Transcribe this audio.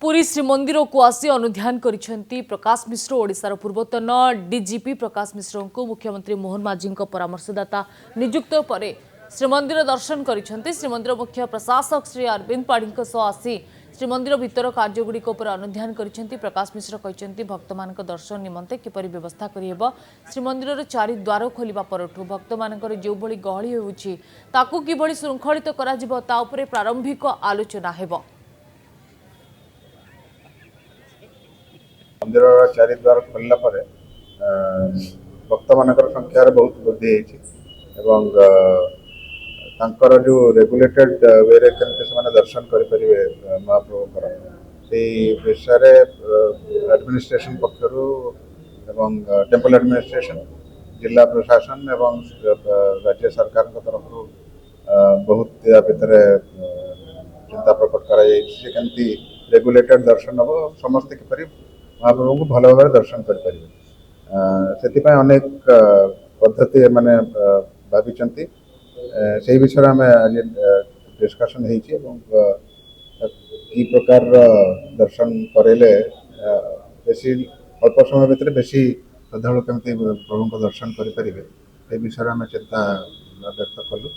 पुरी श्रीमंदिर को आसी अनुध्यान करिसेंती प्रकाश मिश्र। ओडिशार पूर्वतन डीजीपी प्रकाश मिश्र को मुख्यमंत्री मोहन माझी परामर्शदाता नियुक्त पर श्रीमंदिर दर्शन करिसेंती। श्रीमंदिर मुख्य प्रशासक श्री अरविंद पाढ़ी आसी श्रीमंदिर भितर कार्यगुड़िक अनुध्यान करिसेंती। प्रकाश मिश्र कहते भक्त मान दर्शन निमंते किपरि व्यवस्था करिहेब। श्रीमंदिर चारि द्वार खोलिबा परठु भक्त मानकर जो भली गहली होउछि ताकू किभली शृंखलित करा जिवो ता उपरे प्रारंभिक आलोचना हेबो। मंदिर चारिद्वार खोलला पर भक्त मानकर संख्यार बहुत वृद्धि तांकर जो रेगुलेटेड वे रे केमते दर्शन करें महाप्रभुकर से विषय एडमिनिस्ट्रेशन पक्षर टेम्पल एडमिनिस्ट्रेशन जिला प्रशासन एवं राज्य सरकार तरफ बहुत या भितर चिंता प्रकट करमती रेगुलेटेड दर्शन हम समस्ते किपरि महाप्रभु को भल भाव दर्शन करें अनेक पद्धति माने भावी से विषय आम आज डिस्कसन कि प्रकार दर्शन करेले बेसी अल्प समय भितर बेसी श्रद्धालु केमती प्रभु को दर्शन करें विषय आम चिंता व्यक्त कलु।